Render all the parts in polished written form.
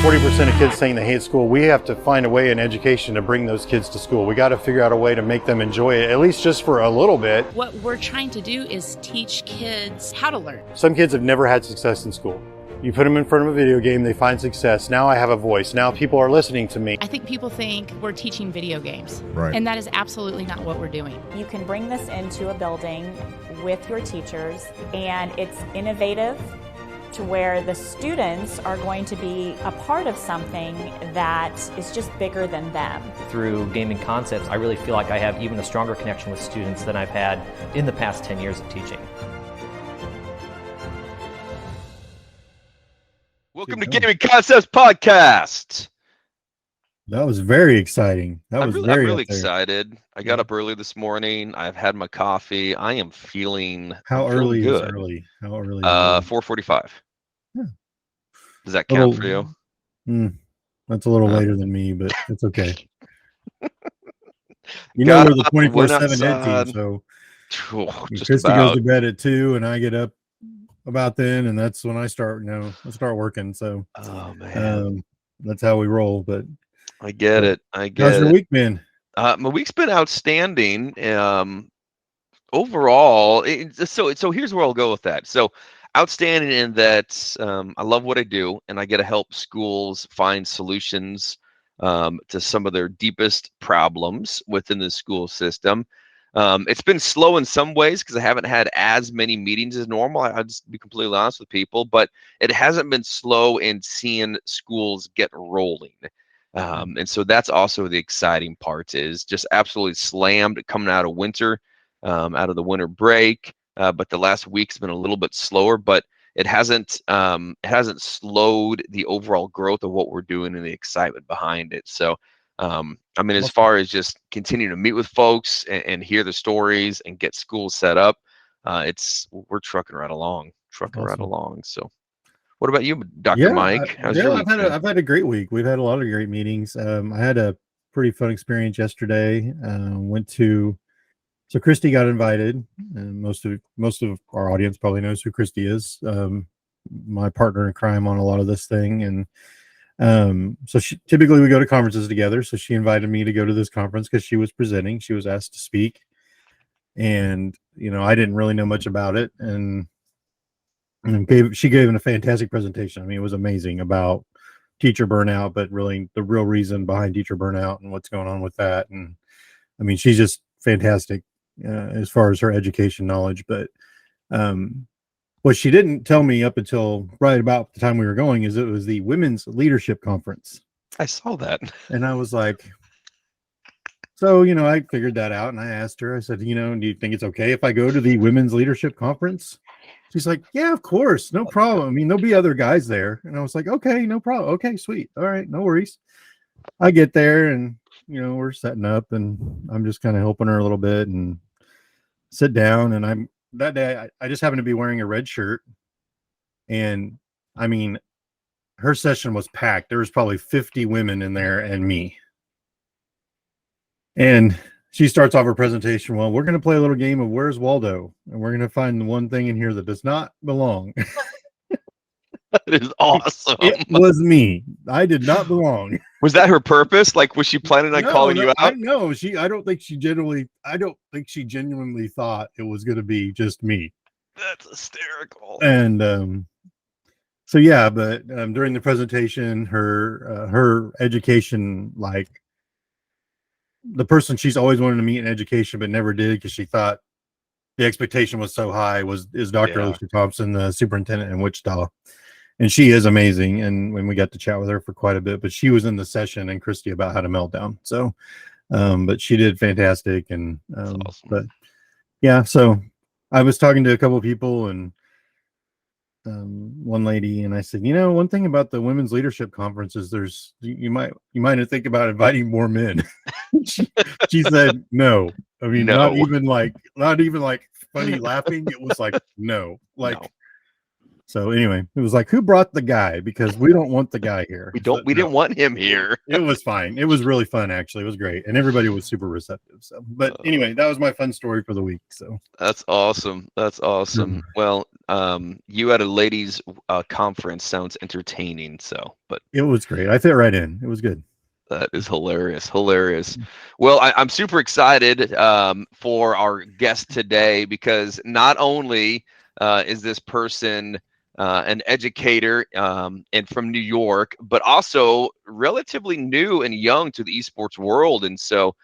40% of kids saying they hate school. We have to find a way in education to bring those kids to school. We got to figure out a way to make them enjoy it, at least just for a little bit. What we're trying to do is teach kids how to learn. Some kids have never had success in school. You put them in front of a video game, they find success. Now I have a voice. Now people are listening to me. I think people think we're teaching video games. Right. And that is absolutely not what we're doing. You can bring this into a building with your teachers, and it's innovative to where the students are going to be a part of something that is just bigger than them. Through gaming concepts, I really feel like I have even a stronger connection with students than I've had in the past 10 years of teaching. Welcome to Gaming Concepts Podcast. That was very exciting. I'm really excited. I got up early this morning. I've had my coffee. I am feeling How early good. Is early? How early? 4:45. Yeah. Does that count for you? That's a little later than me, but it's okay. You know, we're the 24/7 ed team, so Christy goes to bed at 2, and I get up about then, and that's when I start. I start working. So, oh man, that's how we roll. But I get it. How's your week been? My week's been outstanding. Overall, so here's where I'll go with that. So outstanding in that I love what I do, and I get to help schools find solutions to some of their deepest problems within the school system. It's been slow in some ways because I haven't had as many meetings as normal. I'll just be completely honest with people, but it hasn't been slow in seeing schools get rolling. And so that's also the exciting part, is just absolutely slammed coming out of winter, out of the winter break. But the last week's been a little bit slower, but it hasn't slowed the overall growth of what we're doing and the excitement behind it. So, I mean, as far as just continue to meet with folks and hear the stories and get schools set up, we're trucking right along, So what about you, Dr. Mike? How's your week? I've had a great week. We've had a lot of great meetings. I had a pretty fun experience yesterday. So Christy got invited, and most of our audience probably knows who Christy is. My partner in crime on a lot of this thing, and so typically we go to conferences together. So she invited me to go to this conference because she was presenting. She was asked to speak, and I didn't really know much about it, and she gave a fantastic presentation. I mean, it was amazing about teacher burnout, but really the real reason behind teacher burnout and what's going on with that. And I mean, she's just fantastic as far as her education knowledge. But what she didn't tell me up until right about the time we were going is it was the Women's Leadership Conference. I saw that. And I was like, so, I figured that out, and I asked her, I said, do you think it's okay if I go to the Women's Leadership Conference? She's like, yeah, of course. No problem. I mean, there'll be other guys there. And I was like, okay, no problem. Okay, sweet. All right. No worries. I get there, and, we're setting up, and I'm just kind of helping her a little bit and sit down. And that day I just happened to be wearing a red shirt, and I mean, her session was packed. There was probably 50 women in there and me. And she starts off her presentation. Well, we're going to play a little game of Where's Waldo, and we're going to find the one thing in here that does not belong. That is awesome. It was me. I did not belong. Was that her purpose? Like, was she planning on calling you out? No, I don't think she genuinely thought it was going to be just me. That's hysterical. And so yeah, but during the presentation, her education, like the person she's always wanted to meet in education but never did because she thought the expectation was so high, is Dr. Alicia Thompson, the superintendent in Wichita. And she is amazing. And when we got to chat with her for quite a bit, but she was in the session and Christy about how to meltdown. So, but she did fantastic. And, awesome. But yeah, so I was talking to a couple of people, and one lady, and I said, one thing about the Women's Leadership Conference is you might think about inviting more men. she said, no. I mean, no. not even like funny laughing. It was like, no, like, no. So anyway, it was like, who brought the guy? Because we don't want the guy here. We didn't want him here. It was fine. It was really fun, actually. It was great. And everybody was super receptive. So, but anyway, that was my fun story for the week. So That's awesome. That's awesome. Well, you at a ladies' conference sounds entertaining. So, but it was great. I fit right in. It was good. that is hilarious. Hilarious. Well, I'm super excited for our guest today because not only is this person an educator and from New York, but also relatively new and young to the esports world. And so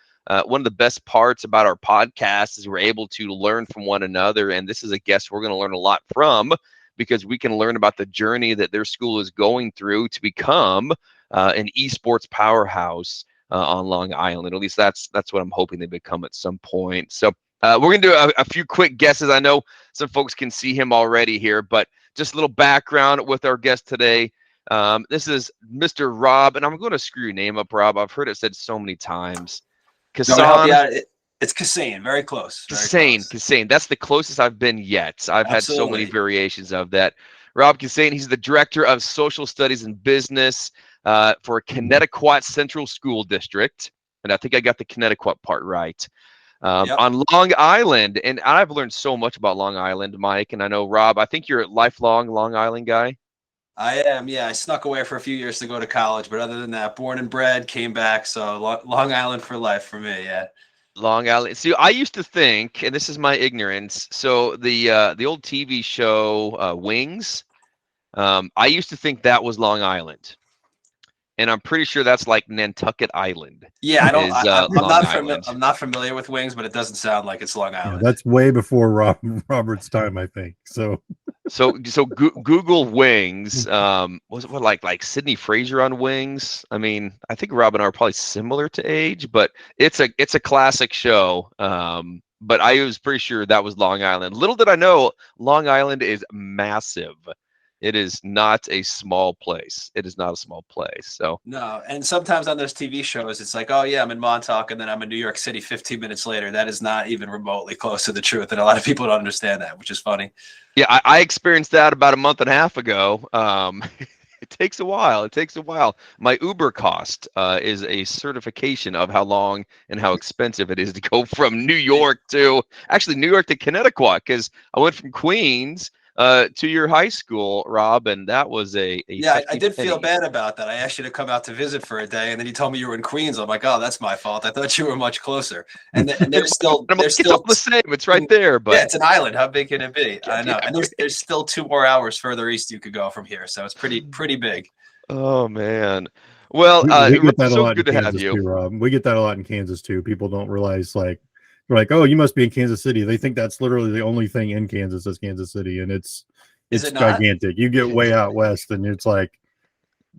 one of the best parts about our podcast is we're able to learn from one another. And this is a guest we're going to learn a lot from because we can learn about the journey that their school is going through to become an esports powerhouse on Long Island. At least that's what I'm hoping they become at some point. So we're going to do a few quick guesses. I know some folks can see him already here, but just a little background with our guest today. This is Mr. Rob, and I'm going to screw your name up, Rob. I've heard it said so many times. Cassagne. It's Cassagne. Very close. Cassagne. That's the closest I've been yet. I've had so many variations of that. Rob Cassagne, he's the Director of Social Studies and Business for Connetquot Central School District. And I think I got the Connetquot part right. On Long Island. And I've learned so much about Long Island, Mike. And I know, Rob, I think you're a lifelong Long Island guy. I am. Yeah, I snuck away for a few years to go to college. But other than that, born and bred, came back. So Long Island for life for me. Yeah. Long Island. See, I used to think, and this is my ignorance. So the old TV show Wings, I used to think that was Long Island. And I'm pretty sure that's like Nantucket Island. Yeah, I'm not familiar with Wings, but it doesn't sound like it's Long Island. Yeah, that's way before Robert's time, I think. So Google Wings. Was it like Sidney Fraser on Wings? I mean, I think Rob and I are probably similar to age, but it's a classic show. But I was pretty sure that was Long Island. Little did I know, Long Island is massive. It is not a small place. It is not a small place. So no, and sometimes on those TV shows, it's like, oh yeah, I'm in Montauk, and then I'm in New York City 15 minutes later. That is not even remotely close to the truth, and a lot of people don't understand that, which is funny. Yeah, I experienced that about a month and a half ago. It takes a while. My Uber cost is a certification of how long and how expensive it is to go from New York to Connetquot, because I went from Queens to your high school, Rob, and that was I did feel bad about that. I asked you to come out to visit for a day, and then you told me you were in Queens. I'm like, oh, that's my fault. I thought you were much closer. And they're still it's all the same. It's right there, but yeah, it's an island. How big can it be? I know. And there's still 2 more hours further east you could go from here, so it's pretty big. Oh man. Well, we get that a lot good to have you. Too, Rob. We get that a lot in Kansas too. People don't realize they're like, oh, you must be in Kansas City. They think that's literally the only thing in Kansas is Kansas City, and it's gigantic. You get way out west, and it's like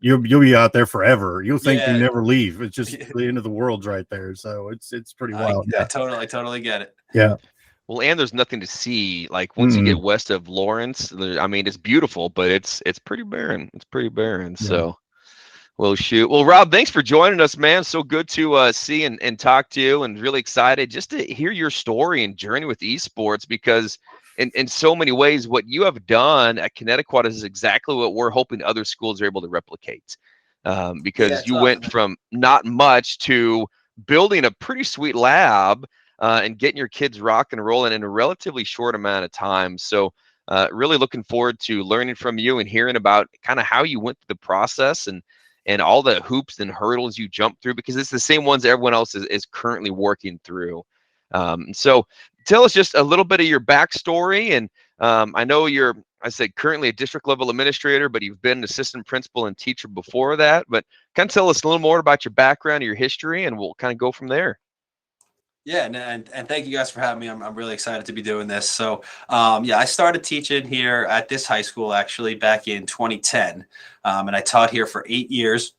you'll be out there forever. You'll think you never leave. It's just the end of the world's right there. So it's pretty wild. I totally get it. Yeah. Well, and there's nothing to see. Like once you get west of Lawrence, I mean, it's beautiful, but it's pretty barren. It's pretty barren. Yeah. So. Well, shoot. Well, Rob, thanks for joining us, man. So good to see and talk to you, and really excited just to hear your story and journey with esports, because in so many ways, what you have done at Connetquot is exactly what we're hoping other schools are able to replicate. Because you went from not much to building a pretty sweet lab and getting your kids rocking and rolling in a relatively short amount of time. So really looking forward to learning from you and hearing about kind of how you went through the process and all the hoops and hurdles you jumped through, because it's the same ones everyone else is currently working through. So tell us just a little bit of your backstory. And I know I said currently a district level administrator, but you've been an assistant principal and teacher before that. But kind of tell us a little more about your background, your history, and we'll kind of go from there. Yeah, and thank you guys for having me. I'm really excited to be doing this. So, I started teaching here at this high school actually back in 2010, and I taught here for 8 years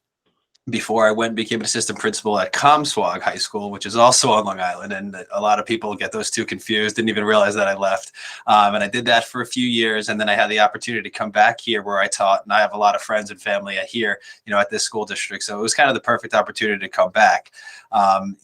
before I went and became an assistant principal at Comswag High School, which is also on Long Island. And a lot of people get those two confused, didn't even realize that I left. And I did that for a few years. And then I had the opportunity to come back here where I taught. And I have a lot of friends and family here, at this school district. So it was kind of the perfect opportunity to come back, and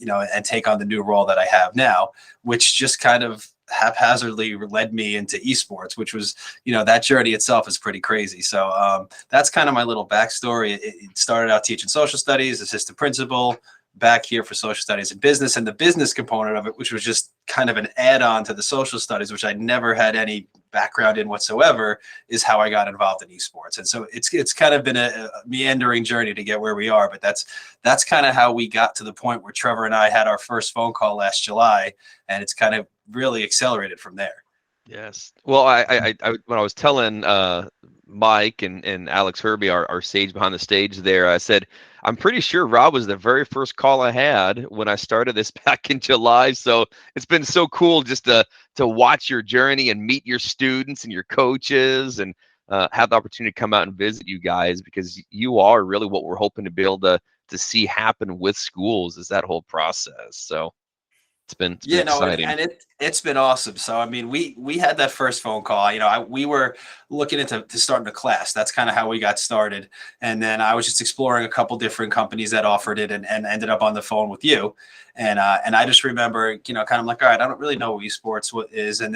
take on the new role that I have now, which just kind of haphazardly led me into esports, which was, that journey itself is pretty crazy. So that's kind of my little backstory. It started out teaching social studies, assistant principal, back here for social studies and business, and the business component of it, which was just kind of an add-on to the social studies, which I never had any background in whatsoever, is how I got involved in esports. And so it's kind of been a meandering journey to get where we are, but that's kind of how we got to the point where Trevor and I had our first phone call last July, and it's kind of really accelerated from there. Yes. Well, I when I was telling Mike and Alex Herbie, our sage behind the stage there, I said, I'm pretty sure Rob was the very first call I had when I started this back in July. So it's been so cool just to watch your journey and meet your students and your coaches, and have the opportunity to come out and visit you guys, because you are really what we're hoping to be able to see happen with schools, is that whole process. So it's been exciting. And it's been awesome. So I mean, we had that first phone call. We were looking into starting a class. That's kind of how we got started. And then I was just exploring a couple different companies that offered it, and ended up on the phone with you. And I just remember, kind of like, all right, I don't really know what esports is. And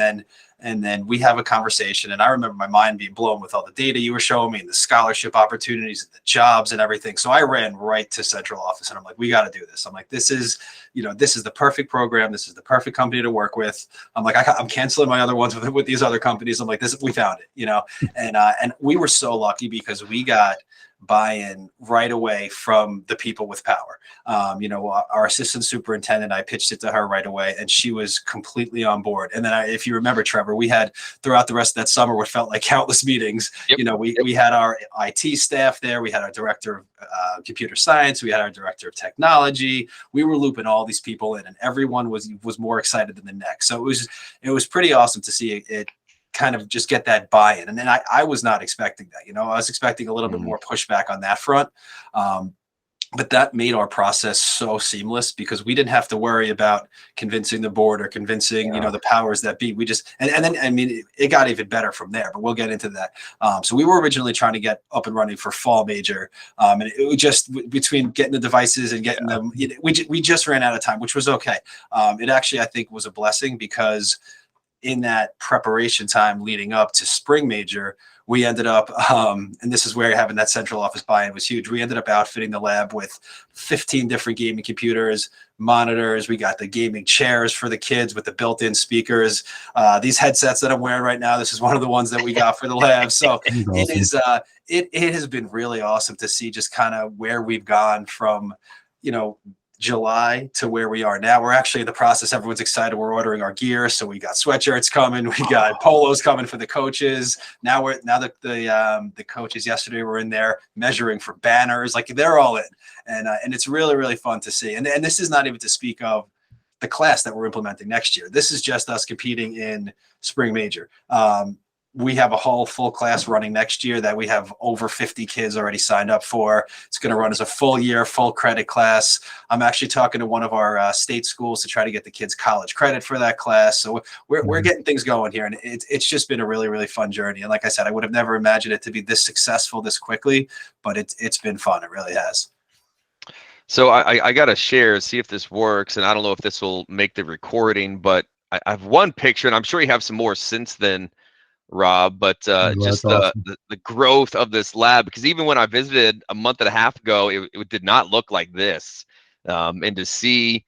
then we have a conversation, and I remember my mind being blown with all the data you were showing me, and the scholarship opportunities and the jobs and everything. So I ran right to central office, and I'm like, we got to do this. I'm like, this is the perfect program. This is the perfect company to work with. I'm like, I'm canceling my other ones with these other companies. I'm like, we found it, and we were so lucky because we got buy-in right away from the people with power. Our assistant superintendent, I pitched it to her right away, and she was completely on board. And then if you remember, Trevor, we had throughout the rest of that summer what felt like countless meetings. Yep. We had our IT staff there. We had our director of computer science. We had our director of technology. We were looping all these people in, and everyone was more excited than the next. So it was pretty awesome to see it kind of just get that buy-in. And then I was not expecting that. I was expecting a little bit more pushback on that front. But that made our process so seamless, because we didn't have to worry about convincing the board or convincing, the powers that be. We just, and then, I mean, it got even better from there, but we'll get into that. So we were originally trying to get up and running for fall major. And it was just between getting the devices and getting them, we just ran out of time, which was okay. It actually, I think, was a blessing, because in that preparation time leading up to spring major, we ended up, and this is where having that central office buy-in was huge. We ended up outfitting the lab with 15 different gaming computers, monitors. We got the gaming chairs for the kids with the built-in speakers. These headsets that I'm wearing right now, this is one of the ones that we got for the lab. So it has been really awesome to see just kind of where we've gone from, July to where we are now. We're actually in the process. Everyone's excited. We're ordering our gear. So we got sweatshirts coming. We got polos coming for the coaches. Now the coaches yesterday were in there measuring for banners. Like, they're all in, and it's really, really fun to see. And this is not even to speak of the class that we're implementing next year. This is just us competing in spring major. We have a whole full class running next year that we have over 50 kids already signed up for. It's going to run as a full year, full credit class. I'm actually talking to one of our state schools to try to get the kids college credit for that class. So we're getting things going here, and it's just been a really, really fun journey. And like I said, I would have never imagined it to be this successful this quickly, but it's been fun. It really has. So I got to share, see if this works. And I don't know if this will make the recording, but I have one picture, and I'm sure you have some more since then, Rob, but just awesome. the growth of this lab, because even when I visited a month and a half ago, it did not look like this. And to see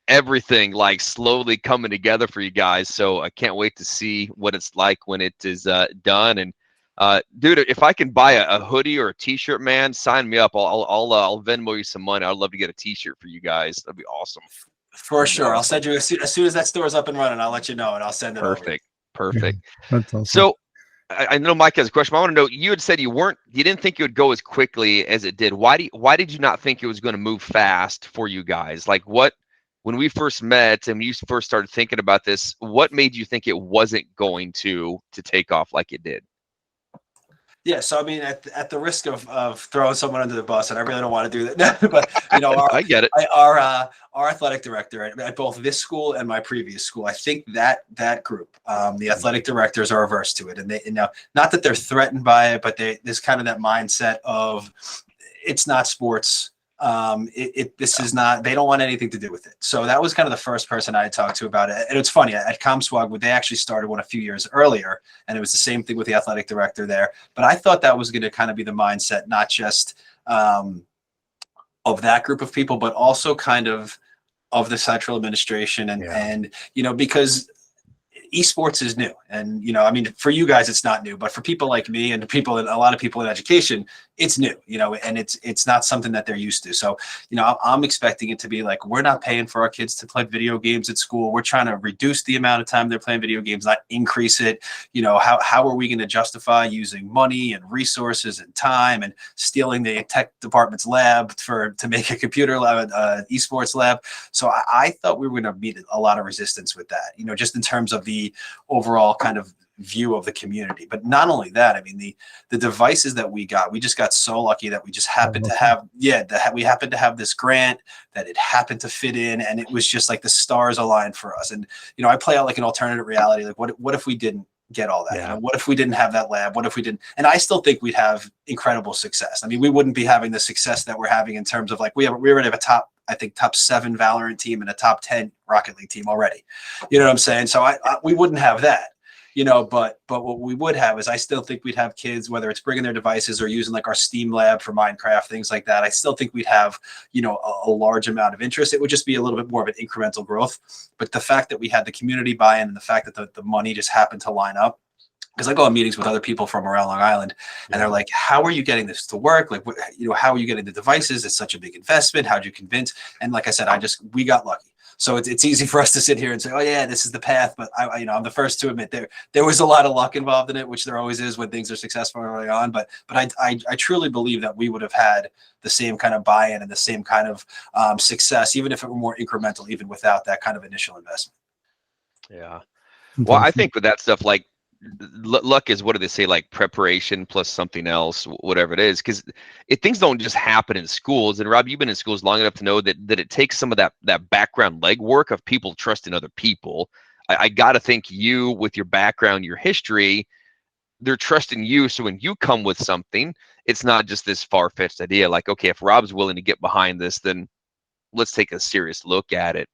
everything like slowly coming together for you guys. So I can't wait to see what it's like when it is done. And dude, if I can buy a hoodie or a t-shirt, man, sign me up. I'll Venmo you some money. I'd love to get a t-shirt for you guys. That'd be awesome. For sure. Awesome. I'll send you as soon as that store is up and running, I'll let you know, and I'll send it over. Perfect. That's awesome. So I know Mike has a question. I want to know, you had said you didn't think it would go as quickly as it did. Why did you not think it was going to move fast for you guys? Like, when we first met and you first started thinking about this, what made you think it wasn't going to take off like it did? Yeah, so I mean, at the risk of throwing someone under the bus, and I really don't want to do that, but I get it. Our athletic director at both this school and my previous school, I think that group, the athletic directors are averse to it, and they, not that they're threatened by it, but there's kind of that mindset of it's not sports. This is not, they don't want anything to do with it. So that was kind of the first person I had talked to about it. And it's funny, at ComSwag, they actually started one a few years earlier, and it was the same thing with the athletic director there. But I thought that was going to kind of be the mindset, not just of that group of people, but also kind of the central administration. And, you know, because esports is new. And, you know, I mean, for you guys, it's not new, but for people like me and a lot of people in education, it's new, you know, and it's not something that they're used to. So, you know, I'm expecting it to be like, we're not paying for our kids to play video games at school. We're trying to reduce the amount of time they're playing video games, not increase it. You know, how are we going to justify using money and resources and time and stealing the tech department's lab to make a computer lab, esports lab? So I thought we were going to meet a lot of resistance with that, you know, just in terms of the overall kind of view of the community. But not only that, I mean, the devices that we just got so lucky that we just happened to have, we happened to have this grant that it happened to fit in, and it was just like the stars aligned for us. And, you know, I play out like an alternative reality. Like what if we didn't get all that? You know, what if we didn't have that lab? What if we didn't? And I still think we'd have incredible success. I mean, we wouldn't be having the success that we're having in terms of like, we already have a top 7 Valorant team and a top 10 Rocket League team already. You know what I'm saying? So we wouldn't have that. You know, but what we would have is, I still think we'd have kids, whether it's bringing their devices or using like our Steam lab for Minecraft, things like that. I still think we'd have, you know, a large amount of interest. It would just be a little bit more of an incremental growth. But the fact that we had the community buy-in and the fact that the money just happened to line up, because I go on meetings with other people from around Long Island, and they're like, how are you getting this to work? Like, you know, how are you getting the devices? It's such a big investment. How'd you convince? And like I said, we got lucky. So it's easy for us to sit here and say, oh yeah, this is the path. But I'm the first to admit there was a lot of luck involved in it, which there always is when things are successful early on. But I truly believe that we would have had the same kind of buy-in and the same kind of success, even if it were more incremental, even without that kind of initial investment. Yeah. Well, I think with that stuff, like, luck is, what do they say, like preparation plus something else, whatever it is, because things don't just happen in schools. And Rob, you've been in schools long enough to know that it takes some of that background legwork of people trusting other people. I got to think you, with your background, your history, they're trusting you. So when you come with something, it's not just this far-fetched idea like, okay, if Rob's willing to get behind this, then let's take a serious look at it.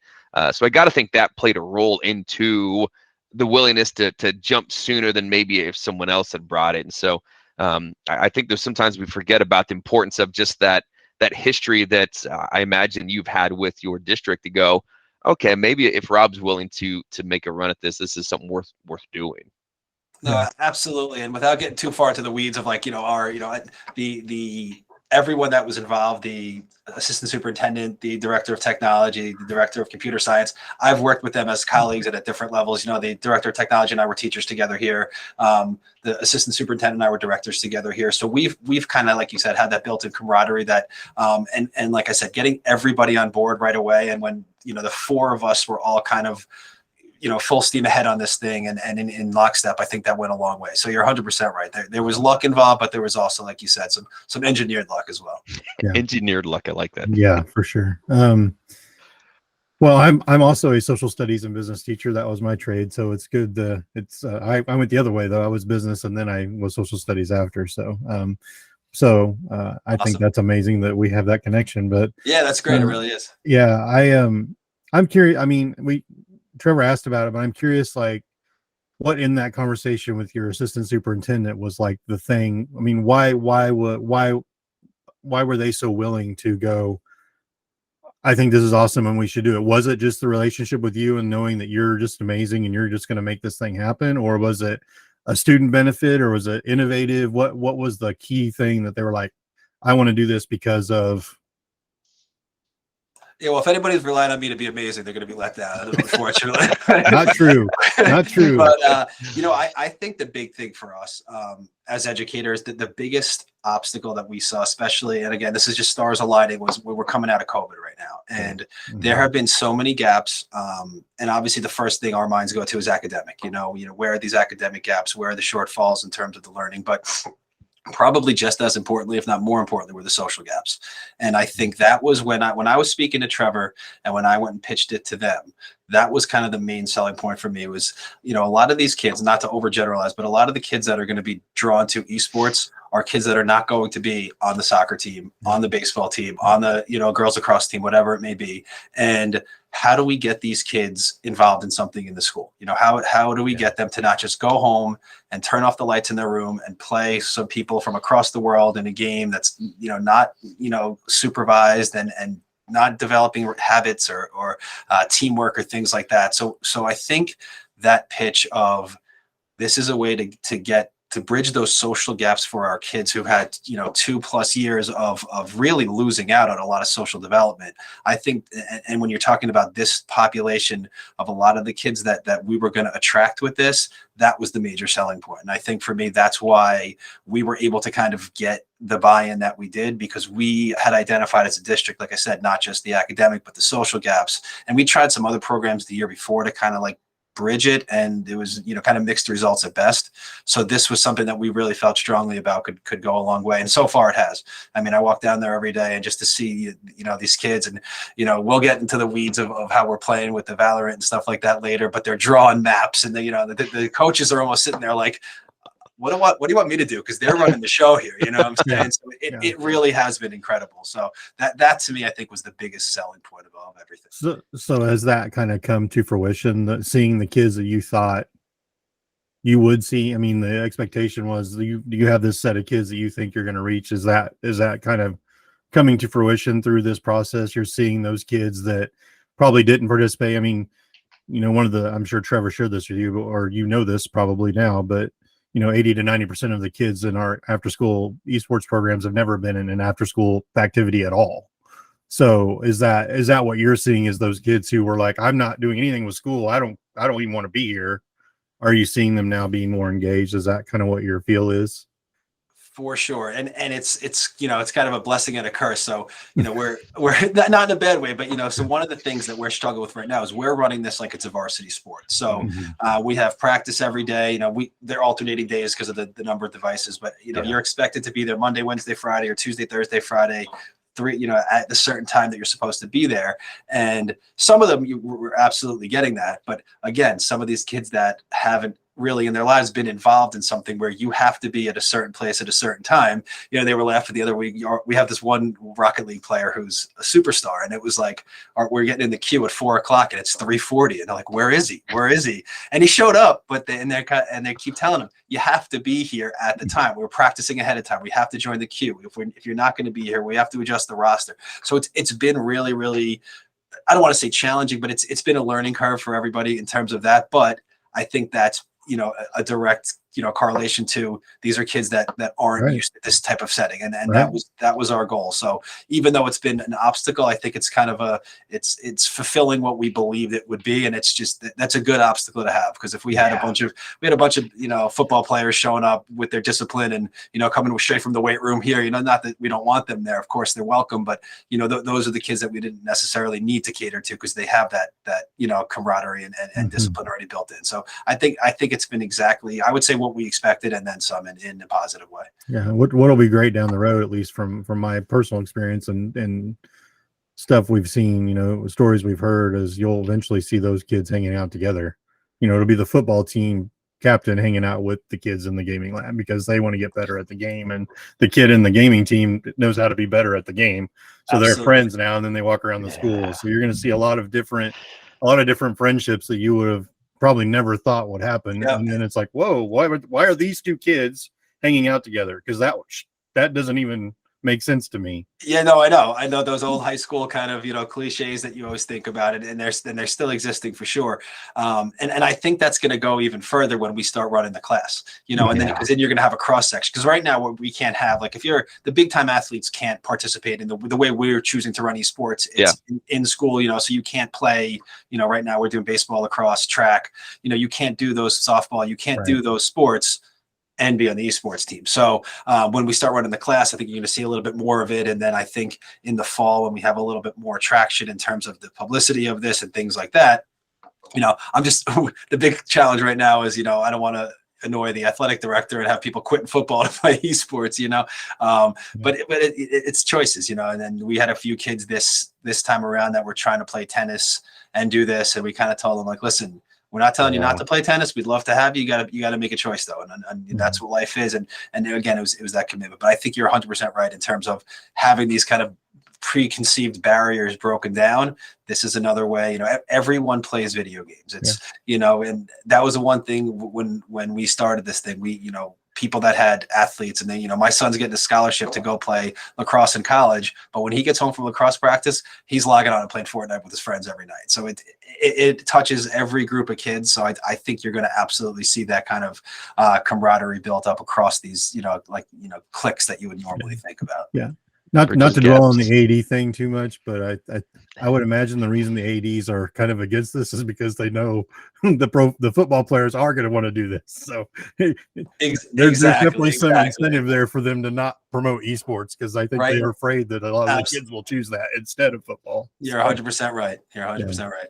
So I got to think that played a role into the willingness to jump sooner than maybe if someone else had brought it. And so I think there's sometimes we forget about the importance of just that history that I imagine you've had with your district, to go, okay, maybe if Rob's willing to make a run at this is something worth doing. No, absolutely. And without getting too far to the weeds of like, you know, the everyone that was involved, the assistant superintendent, the director of technology, the director of computer science, I've worked with them as colleagues at different levels. You know, the director of technology and I were teachers together here. The assistant superintendent and I were directors together here. So we've kind of, like you said, had that built-in camaraderie that, and like I said, getting everybody on board right away. And when, you know, the 4 of us were all kind of, you know, full steam ahead on this thing and in lockstep, I think that went a long way. So you're 100% right. There was luck involved, but there was also, like you said, some engineered luck as well. Yeah. Engineered luck. I like that. Yeah, for sure. Well, I'm also a social studies and business teacher. That was my trade. So it's good. I went the other way though. I was business and then I was social studies after. So, I think that's amazing that we have that connection, but yeah, that's great. It really is. Yeah. I'm curious. I mean, Trevor asked about it, but I'm curious, like, what in that conversation with your assistant superintendent was like the thing. I mean, why were they so willing to go, I think this is awesome and we should do it? Was it just the relationship with you and knowing that you're just amazing and you're just going to make this thing happen? Or was it a student benefit, or was it innovative? What was the key thing that they were like, I want to do this because of? Yeah, well, if anybody's relying on me to be amazing, they're going to be let down, unfortunately. Not true. Not true. But, you know, I think the big thing for us as educators, the biggest obstacle that we saw, especially, and again, this is just stars aligning, was we're coming out of COVID right now. And there have been so many gaps. And obviously the first thing our minds go to is academic. You know, where are these academic gaps? Where are the shortfalls in terms of the learning? But probably just as importantly, if not more importantly, were the social gaps. And I think that was when I was speaking to Trevor and when I went and pitched it to them, that was kind of the main selling point for me. Was, you know, a lot of these kids, not to overgeneralize, but a lot of the kids that are going to be drawn to esports are kids that are not going to be on the soccer team, on the baseball team, on the, girls lacrosse team, whatever it may be. And how do we get these kids involved in something in the school? How do we get them to not just go home and turn off the lights in their room and play some people from across the world in a game that's, not, supervised and not developing habits or teamwork or things like that. So I think that pitch of this is a way to bridge those social gaps for our kids who had 2+ years of really losing out on a lot of social development. I think, and when you're talking about this population of a lot of the kids that we were going to attract with this, that was the major selling point. And I think for me, that's why we were able to kind of get the buy-in that we did, because we had identified as a district, like I said, not just the academic, but the social gaps. And we tried some other programs the year before to kind of like bridge it, and it was kind of mixed results at best. So this was something that we really felt strongly about could go a long way, and so far it has. I mean, I walk down there every day, and just to see these kids, and we'll get into the weeds of how we're playing with the Valorant and stuff like that later, but they're drawing maps, and the coaches are almost sitting there like, what do you want me to do? Because they're running the show here, what I'm saying? Yeah. So it really has been incredible. So that to me, I think, was the biggest selling point of everything. So has that kind of come to fruition, seeing the kids that you thought you would see? I mean, the expectation was you have this set of kids that you think you're going to reach. Is that kind of coming to fruition through this process? You're seeing those kids that probably didn't participate. I mean, I'm sure Trevor shared this with you, or this probably now, but 80 to 90% of the kids in our after school esports programs have never been in an after school activity at all. So is that what you're seeing, is those kids who were like, I'm not doing anything with school, I don't even want to be here? Are you seeing them now being more engaged? Is that kind of what your feel is? For sure. And it's it's kind of a blessing and a curse. So, we're not in a bad way, but so one of the things that we're struggling with right now is we're running this like it's a varsity sport. So we have practice every day. They're alternating days because of the number of devices, but you're expected to be there Monday, Wednesday, Friday, or Tuesday, Thursday, Friday, at the certain time that you're supposed to be there. And some of them we're absolutely getting that. But again, some of these kids that haven't really in their lives been involved in something where you have to be at a certain place at a certain time. They were laughing the other week. We have this one Rocket League player who's a superstar, and it was like, we're getting in the queue at 4:00 and it's 3:40, and they're like, where is he? And he showed up, but they keep telling him, you have to be here at the time. We're practicing ahead of time. We have to join the queue. If you're not going to be here, we have to adjust the roster. So it's been really, really, I don't want to say challenging, but it's been a learning curve for everybody in terms of that. But I think that's a direct correlation to these are kids that aren't used to this type of setting, and right. that was our goal. So even though it's been an obstacle, I think it's kind of it's fulfilling what we believed it would be, and it's just that's a good obstacle to have, because if we had a bunch of football players showing up with their discipline and coming straight from the weight room here, not that we don't want them there, of course they're welcome, but those are the kids that we didn't necessarily need to cater to, because they have that camaraderie and discipline already built in. So I think it's been exactly, I would say, what we expected, and then some in a positive way. Yeah. What'll be great down the road, at least from my personal experience and stuff we've seen, stories we've heard, is you'll eventually see those kids hanging out together. It'll be the football team captain hanging out with the kids in the gaming lab because they want to get better at the game, and the kid in the gaming team knows how to be better at the game. So Absolutely. They're friends now, and then they walk around the school. So you're going to see a lot of different friendships that you would have probably never thought would happen. Yep. And then it's like, whoa, why are these two kids hanging out together? Because that doesn't even make sense to me. Yeah, no, I know those old high school kind of cliches that you always think about it, and they're still existing for sure. And I think that's going to go even further when we start running the class, and then because then you're going to have a cross section. Because right now what we can't have, like, if you're the big time athletes can't participate in the way we're choosing to run esports. It's in school, so you can't play. Right now we're doing baseball, lacrosse, track. You can't do those softball. You can't do those sports and be on the esports team. So when we start running the class, I think you're going to see a little bit more of it. And then I think in the fall, when we have a little bit more traction in terms of the publicity of this and things like that, I'm just, the big challenge right now is, I don't want to annoy the athletic director and have people quitting football to play esports, but it's choices, and then we had a few kids this time around that were trying to play tennis and do this. And we kind of told them, like, listen, We're not telling you not to play tennis. We'd love to have you. You got to make a choice though. And that's what life is. And again, it was that commitment, but I think you're 100% right in terms of having these kind of preconceived barriers broken down. This is another way, everyone plays video games. It's, and that was the one thing when we started this thing, people that had athletes, and then, my son's getting a scholarship to go play lacrosse in college, but when he gets home from lacrosse practice, he's logging on and playing Fortnite with his friends every night. So it touches every group of kids. So I think you're going to absolutely see that kind of camaraderie built up across these, cliques that you would normally think about. Yeah. Not to dwell on the AD thing too much, but I would imagine the reason the ADs are kind of against this is because they know the football players are going to want to do this. So there's definitely some incentive there for them to not promote esports, because I think they're afraid that a lot of the kids will choose that instead of football. You're 100% right. You're 100% right.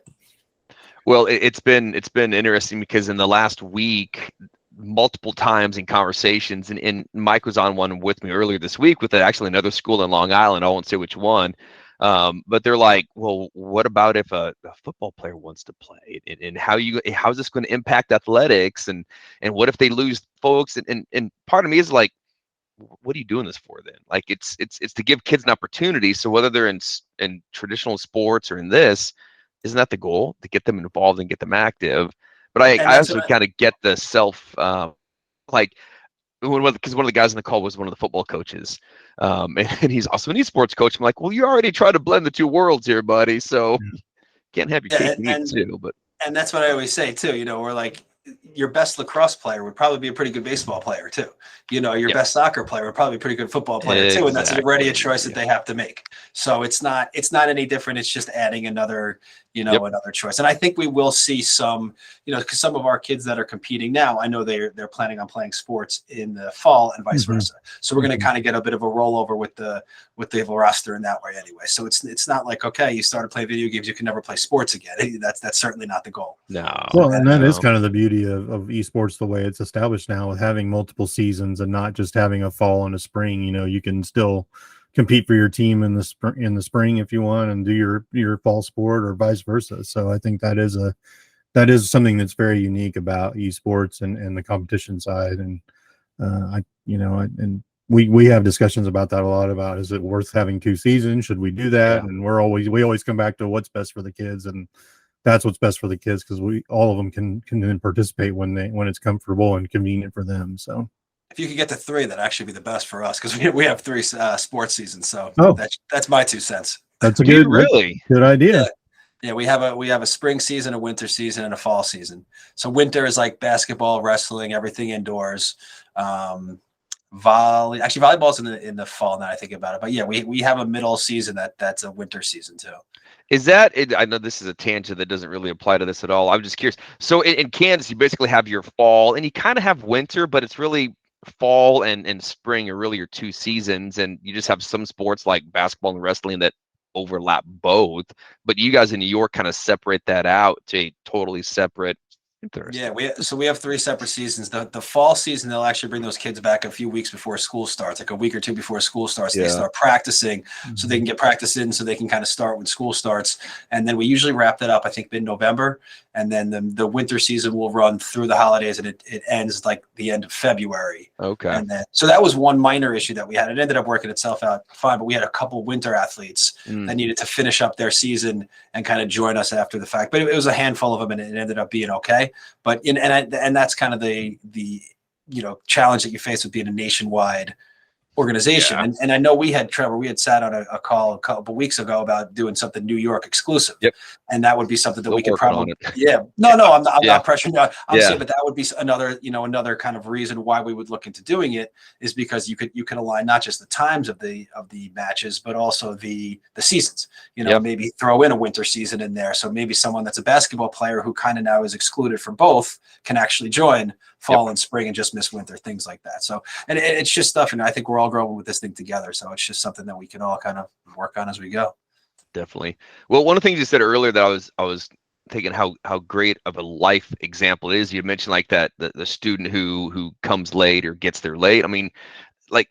Well, it's been interesting because in the last week, multiple times in conversations, and Mike was on one with me earlier this week with actually another school in Long Island. I won't say which one, but they're like, well, what about if a football player wants to play, and how is this going to impact athletics, and what if they lose folks, and part of me is like, what are you doing this for then? Like it's to give kids an opportunity. So whether they're in traditional sports or in this, isn't that the goal, to get them involved and get them active? But I also kind of get the self, because one of the guys on the call was one of the football coaches, and he's also an esports coach. I'm like, well, you already try to blend the two worlds here, buddy. So can't have your cake and eat it too. And that's what I always say too. We're like, your best lacrosse player would probably be a pretty good baseball player too. Your best soccer player would probably be a pretty good football player too. And that's already a choice that they have to make. So it's not any different. It's just adding another, another choice. And I think we will see some, because some of our kids that are competing now, I know they're planning on playing sports in the fall and vice versa. So we're going to kind of get a bit of a rollover with the roster in that way anyway. So it's not like, okay, you started playing video games, you can never play sports again. That's certainly not the goal. No. Well, and that is kind of the beauty of esports, the way it's established now, with having multiple seasons and not just having a fall and a spring. You can still compete for your team in the spring if you want, and do your fall sport, or vice versa. So I think that is something that's very unique about esports and the competition side. And we have discussions about that a lot, about, is it worth having 2 seasons? Should we do that? And we always come back to what's best for the kids, and that's what's best for the kids, because all of them can then participate when it's comfortable and convenient for them. So if you could get to 3, that'd actually be the best for us, because we have 3 sports seasons. So that's my 2 cents. That's a good idea. Yeah, we have a spring season, a winter season, and a fall season. So winter is like basketball, wrestling, everything indoors. Volleyball's in the fall now I think about it. But yeah, we have a middle season that's a winter season too. Is that it? I know this is a tangent that doesn't really apply to this at all. I'm just curious. So in Kansas, you basically have your fall, and you kind of have winter, but it's really fall and spring are really your 2 seasons, and you just have some sports like basketball and wrestling that overlap both. But you guys in New York kind of separate that out to a totally separate. Yeah, we have 3 separate seasons. The fall season, they'll actually bring those kids back a few weeks before school starts, like a week or 2 before school starts. They start practicing, so they can get practice in, so they can kind of start when school starts. And then we usually wrap that up, I think, mid-November. And then the winter season will run through the holidays, and it ends like the end of February. Okay. And then, so that was one minor issue that we had. It ended up working itself out fine, but we had a couple winter athletes that needed to finish up their season and kind of join us after the fact. But it was a handful of them, and it ended up being okay. But and that's kind of the challenge that you face with being a nationwide organization. Yeah. And I know we had sat on a call a couple of weeks ago about doing something New York exclusive. Yep. And that would be something that we could probably, I'm not pressuring you. I'm saying, but that would be another kind of reason why we would look into doing it, is because you can align not just the times of the matches, but also the seasons, maybe throw in a winter season in there. So maybe someone that's a basketball player who kind of now is excluded from both can actually join fall and spring and just miss winter, things like that. So, and it's just stuff, and I think we're all growing with this thing together. So it's just something that we can all kind of work on as we go. Definitely. Well, one of the things you said earlier that I was thinking how great of a life example it is. You mentioned like that the student who comes late or gets there late. I mean, like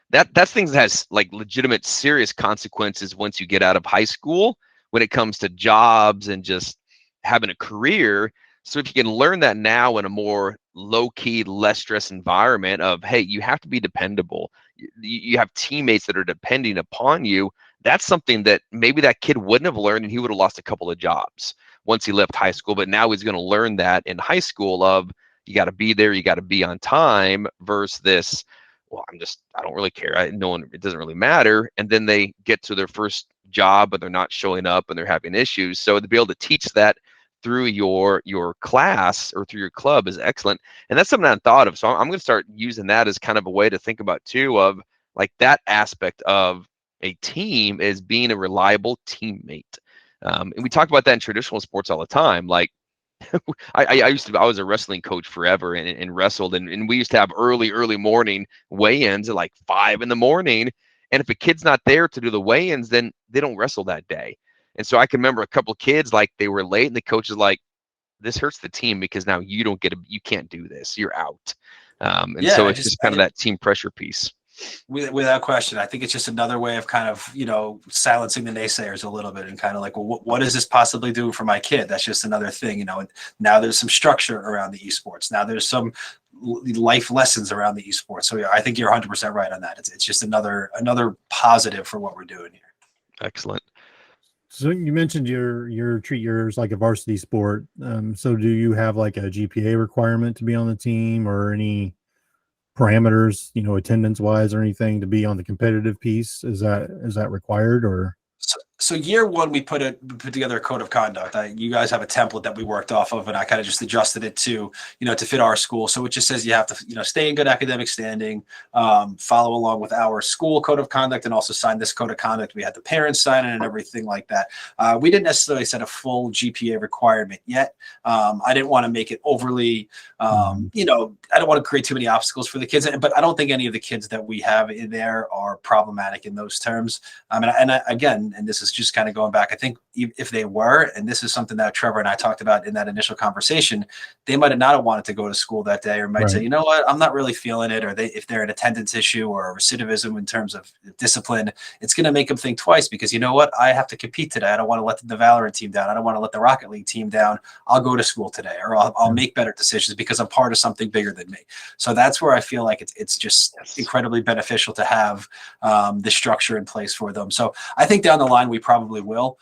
that's things that has like legitimate serious consequences once you get out of high school when it comes to jobs and just having a career. So if you can learn that now in a more low-key, less stress environment of, hey, you have to be dependable. You have teammates that are depending upon you. That's something that maybe that kid wouldn't have learned, and he would have lost a couple of jobs once he left high school. But now he's going to learn that in high school of, you got to be there, you got to be on time, versus this, well, I don't really care. It doesn't really matter. And then they get to their first job, but they're not showing up and they're having issues. So to be able to teach that through your class or through your club is excellent. And that's something I hadn't thought of. So I'm going to start using that as kind of a way to think about too, of like that aspect of a team is being a reliable teammate. And we talk about that in traditional sports all the time. Like I was a wrestling coach forever and wrestled, and we used to have early morning weigh-ins at like 5 in the morning. And if a kid's not there to do the weigh-ins, then they don't wrestle that day. And so I can remember a couple of kids, like they were late, and the coach is like, this hurts the team because now you can't do this. You're out. So it's just kind of that team pressure piece. Without question, I think it's just another way of kind of, silencing the naysayers a little bit and kind of like, well, what does this possibly do for my kid? That's just another thing, and now there's some structure around the esports. Now there's some life lessons around the esports. So yeah, I think you're 100% right on that. It's just another positive for what we're doing here. Excellent. So you mentioned you treat yours like a varsity sport. So do you have like a GPA requirement to be on the team, or any parameters, attendance wise or anything, to be on the competitive piece? Is that required, or? So year one, we put together a code of conduct. You guys have a template that we worked off of, and I kind of just adjusted it to, to fit our school. So it just says you have to, stay in good academic standing, follow along with our school code of conduct, and also sign this code of conduct. We had the parents sign it and everything like that. We didn't necessarily set a full GPA requirement yet. I didn't want to make it overly, I don't want to create too many obstacles for the kids, but I don't think any of the kids that we have in there are problematic in those terms. Again, and this is just kind of going back, I think if they were, and this is something that Trevor and I talked about in that initial conversation, they might have not have wanted to go to school that day, or might say, you know what, I'm not really feeling it, or if they're an attendance issue or recidivism in terms of discipline, it's going to make them think twice, because you know what, I have to compete today. I don't want to let the Valorant team down. I don't want to let the Rocket League team down. I'll go to school today, or I'll make better decisions because I'm part of something bigger than me. So that's where I feel like it's just incredibly beneficial to have the structure in place for them. So I think down the line, we probably will,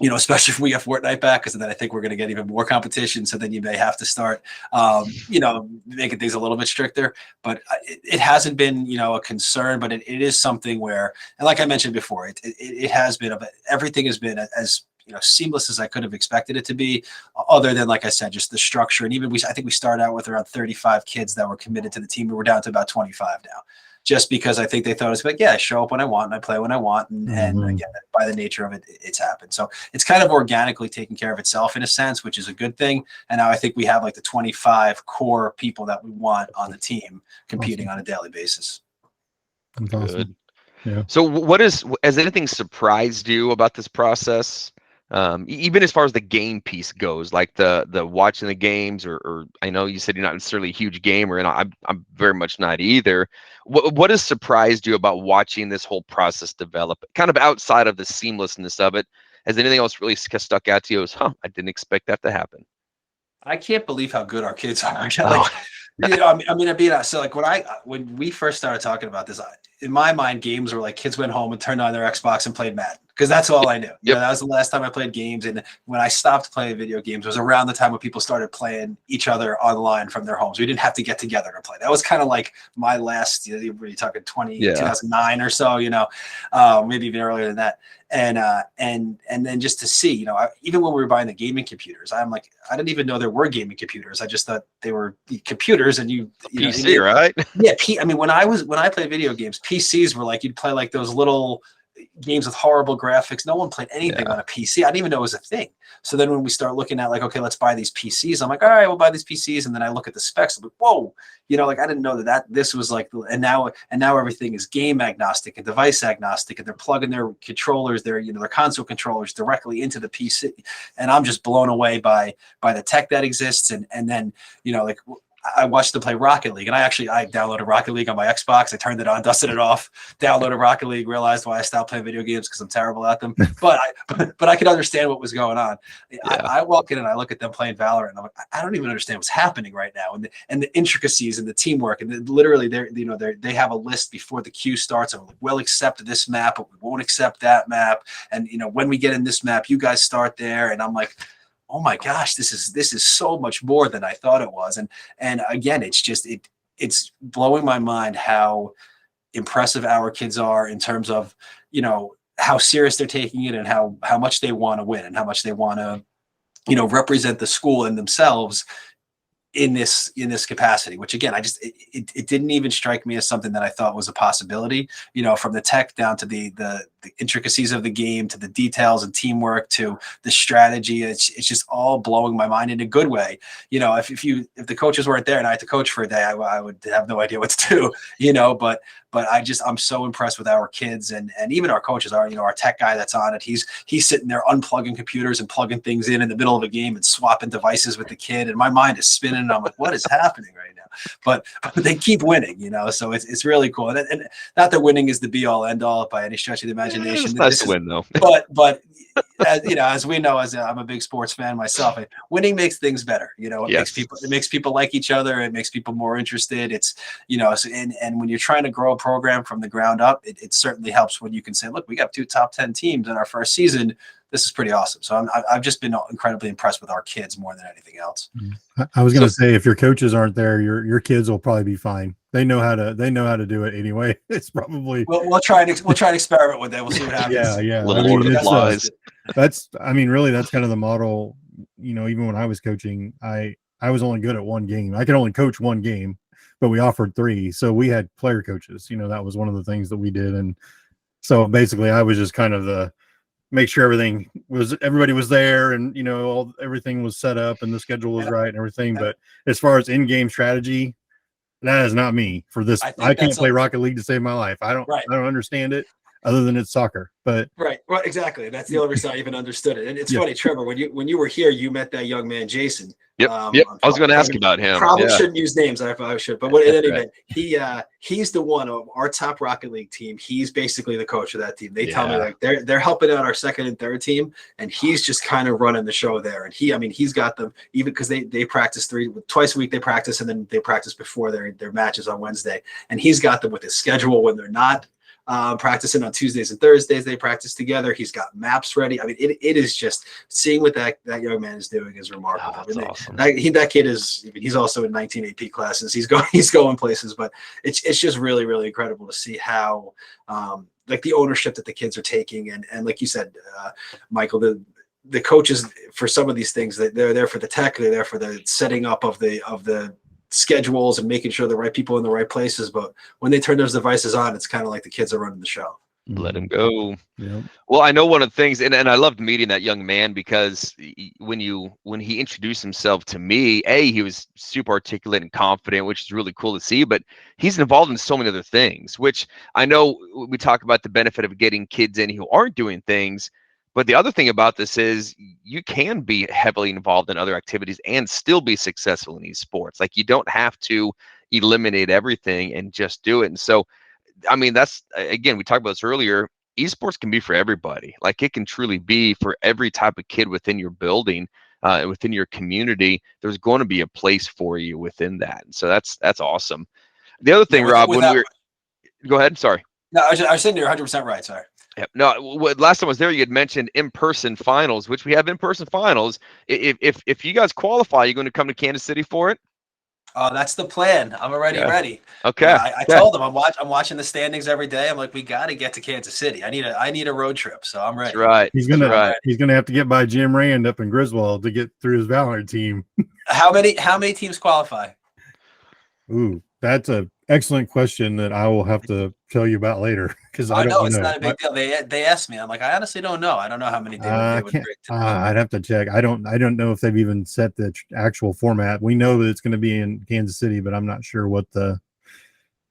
especially if we have Fortnite back, because then I think we're going to get even more competition. So then you may have to start, making things a little bit stricter. But it hasn't been, a concern, but it is something where, and like I mentioned before, it has been, everything has been as seamless as I could have expected it to be, other than, like I said, just the structure. And even I think we started out with around 35 kids that were committed to the team. We're down to about 25 now, just because I think they thought it was like, yeah, I show up when I want and I play when I want. And again, by the nature of it, it's happened. So it's kind of organically taking care of itself in a sense, which is a good thing. And now I think we have like the 25 core people that we want on the team competing on a daily basis. That's awesome. Yeah. So has anything surprised you about this process? Even as far as the game piece goes, like the watching the games, or I know you said you're not necessarily a huge gamer, and I'm very much not either. What has surprised you about watching this whole process develop, kind of outside of the seamlessness of it? Has anything else really stuck out to you as, I didn't expect that to happen? I can't believe how good our kids are. I mean, being honest, so like when we first started talking about this, in my mind, games were like kids went home and turned on their Xbox and played Madden, because that's all I knew. That was the last time I played games. And when I stopped playing video games, it was around the time when people started playing each other online from their homes. We didn't have to get together to play. That was kind of like my last, you're talking 2009 or so, maybe even earlier than that. And then just to see, even when we were buying the gaming computers, I'm like, I didn't even know there were gaming computers. I just thought they were computers, and PC, right? Yeah. I mean, when I played video games, PCs were like, you'd play like those little games with horrible graphics. No one played anything on a PC. I didn't even know it was a thing. So then when we start looking at like, okay, let's buy these PCs, I'm like, all right, we'll buy these PCs. And then I look at the specs, I'm like, whoa, I didn't know that this was like, and now everything is game agnostic and device agnostic, and they're plugging their controllers, their console controllers directly into the PC. And I'm just blown away by the tech that exists. And then, I watched them play Rocket League, and I downloaded Rocket League on my Xbox. I turned it on, dusted it off, downloaded Rocket League, realized why I stopped playing video games because I'm terrible at them. But I could understand what was going on. Yeah. I walk in and I look at them playing Valorant, and I'm like, I don't even understand what's happening right now, and the intricacies and the teamwork, and literally they have a list before the queue starts, and like, we'll accept this map, but we won't accept that map, and when we get in this map, you guys start there, and I'm like, oh my gosh, this is so much more than I thought it was. And again, it's blowing my mind how impressive our kids are in terms of, how serious they're taking it and how much they want to win and how much they want to, represent the school and themselves in this capacity, which again, it didn't even strike me as something that I thought was a possibility, from the tech down to the intricacies of the game, to the details and teamwork, to the strategy. It's just all blowing my mind in a good way. If the coaches weren't there and I had to coach for a day, I would have no idea what to do, but I'm so impressed with our kids and even our coaches are, our tech guy that's on it. He's sitting there unplugging computers and plugging things in the middle of a game and swapping devices with the kid. And my mind is spinning. And I'm like, what is happening right now? But they keep winning, so it's really cool. And not that winning is the be all end all by any stretch of the imagination. It's nice to win though. But as we know, I'm a big sports fan myself, winning makes things better. It makes people like each other. It makes people more interested. It's, and when you're trying to grow a program from the ground up, it certainly helps when you can say, look, we got 2 top 10 teams in our first season. This is pretty awesome. So I've just been incredibly impressed with our kids more than anything else. I was going to say, if your coaches aren't there, your kids will probably be fine. They know how to do it anyway. It's probably we'll try and experiment with that. We'll see what happens. Yeah. That's really that's kind of the model. Even when I was coaching, I was only good at one game. I could only coach one game, but we offered 3, so we had player coaches. That was one of the things that we did, and so basically, I was just kind of make sure everybody was there, and everything was set up and the schedule was right and everything. But as far as in-game strategy, that is not me for this. I can't play Rocket League to save my life. I don't understand it other than it's soccer. But right, exactly. That's the only reason I even understood it. And it's funny, Trevor, when you were here, you met that young man, Jason. Yep. I was going to ask about him. Probably shouldn't use names. I probably should. But in any event, he's the one of our top Rocket League team. He's basically the coach of that team. They tell me like they're helping out our second and third team, and he's just kind of running the show there. And he's got them, even because they practice twice a week. They practice, and then they practice before their matches on Wednesday. And he's got them with his schedule when they're not practicing on Tuesdays and Thursdays. They practice together. He's got maps ready. It is just seeing what that young man is doing is remarkable. That's awesome. That kid he's also in 19 AP classes. He's going places, but it's just really, really incredible to see how like the ownership that the kids are taking. And like you said, Michael, the coaches for some of these things, they're there for the tech, they're there for the setting up of the schedules and making sure the right people in the right places. But when they turn those devices on, it's kind of like the kids are running the show. Let him go. Yep. Well, I know one of the things, and I loved meeting that young man because when he introduced himself to me, he was super articulate and confident, which is really cool to see, but he's involved in so many other things, which I know we talk about the benefit of getting kids in who aren't doing things. But the other thing about this is you can be heavily involved in other activities and still be successful in esports. Like, you don't have to eliminate everything and just do it. And so, that's, again, we talked about this earlier, esports can be for everybody. Like, it can truly be for every type of kid within your building, within your community. There's going to be a place for you within that. And so that's awesome. The other thing, Rob, go ahead. Sorry. No, I was saying you're 100% right. Sorry. Yep. No, last time I was there, you had mentioned in-person finals, which we have in-person finals. If you guys qualify, you're going to come to Kansas City for it? Oh, that's the plan. I'm already ready. Okay. I told them I'm watching the standings every day. I'm like, we got to get to Kansas City. I need a road trip, so I'm ready. That's right. He's gonna have to get by Jim Rand up in Griswold to get through his Valorant team. How many teams qualify? Ooh, that's an excellent question that I will have to tell you about later, because I don't know. It's not a big deal. They asked me. I'm like, I honestly don't know. I don't know how many they would break. I'd have to check. I don't know if they've even set the actual format. We know that it's going to be in Kansas City, but I'm not sure what the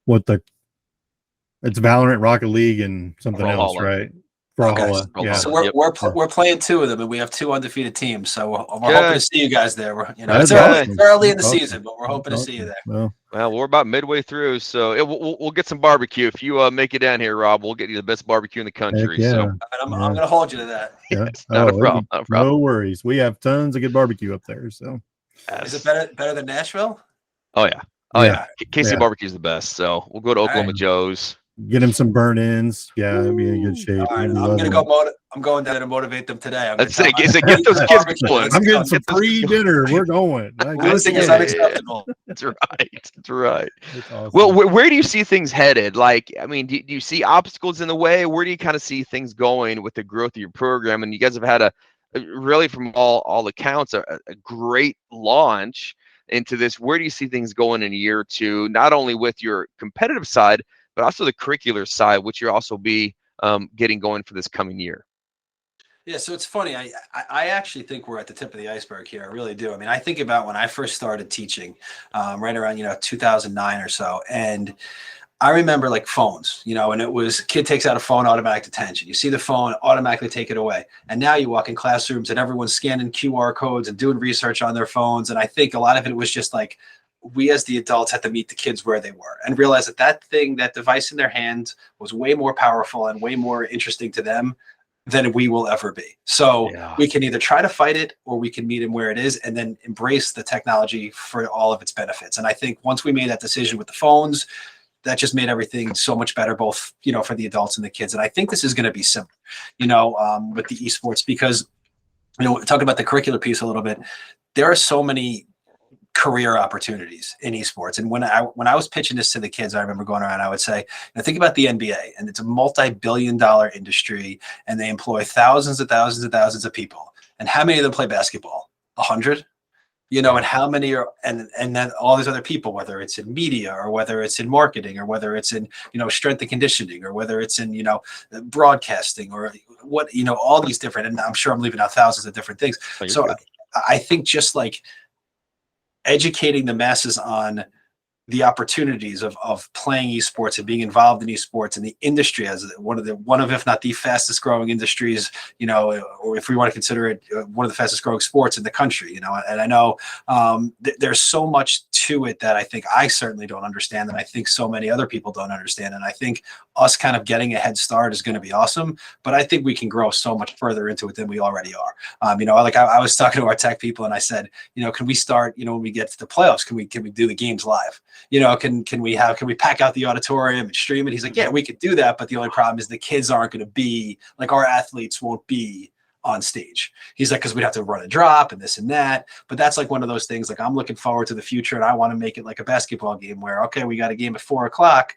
it's Valorant, Rocket League, and something else, right? Brawlhalla. Okay. Yeah. So Yep. we're playing 2 of them, and we have 2 undefeated teams. So we're Good. hoping to see you guys there. That's awesome. It's early in the That's awesome. season, but we're hoping to see you there. Well, Well, we're about midway through, so we'll get some barbecue. If you make it down here, Rob, we'll get you the best barbecue in the country. heck yeah. So And I'm going to hold you to that. Yeah. it's not a problem. Not a problem. No worries. We have tons of good barbecue up there. So Is it better than Nashville? Oh yeah. Oh yeah. KC Yeah. barbecue is the best. So we'll go to Oklahoma Joe's. get him some burn-ins. Yeah, it'd be in good shape. All right, It'd be I'm going to lovely. I'm going down to motivate them today. Let's say get those kids going. I'm getting some free dinner. We're going. Losing is unacceptable. That's right. That's right. That's awesome. Well, where do you see things headed? Like, I mean, do you see obstacles in the way? Where do you kind of see things going with the growth of your program? And you guys have had a really, from all accounts, a great launch into this. Where do you see things going in a year or two, not only with your competitive side, but also the curricular side, which you'll also be getting going for this coming year? Yeah, so it's funny. I actually think we're at the tip of the iceberg here. I really do. I mean, I think about when I first started teaching, right around 2009 or so, and I remember like phones, and it was kid takes out a phone, automatic detention. You see the phone, automatically take it away. And now you walk in classrooms and everyone's scanning QR codes and doing research on their phones. And I think a lot of it was just like we as the adults had to meet the kids where they were and realize that device in their hand was way more powerful and way more interesting to them than we will ever be. So we can either try to fight it or we can meet them where it is and then embrace the technology for all of its benefits. And I think once we made that decision with the phones, that just made everything so much better, both, for the adults and the kids. And I think this is going to be similar, with the esports, because, talking about the curricular piece a little bit, there are so many career opportunities in esports. And when I was pitching this to the kids, I remember going around, I would say, think about the NBA, and it's a multi-billion-dollar industry, and they employ thousands and thousands and thousands of people. And how many of them play basketball? 100? And how many are, and then all these other people, whether it's in media or whether it's in marketing or whether it's in, strength and conditioning or whether it's in, broadcasting or what, all these different, and I'm sure I'm leaving out thousands of different things. So I think just like educating the masses on the opportunities of playing esports and being involved in esports and the industry as one of if not the fastest growing industries, or if we want to consider it one of the fastest growing sports in the country, and I know there's so much to it that I think I certainly don't understand, and I think so many other people don't understand. And I think us kind of getting a head start is going to be awesome, but I think we can grow so much further into it than we already are. I was talking to our tech people and I said, can we start, when we get to the playoffs, can we do the games live? Can we pack out the auditorium and stream it? He's like, yeah, we could do that. But the only problem is the kids aren't going to be like, our athletes won't be on stage. He's like, because we'd have to run a drop and this and that. But that's like one of those things, like I'm looking forward to the future and I want to make it like a basketball game where, okay, we got a game at 4:00.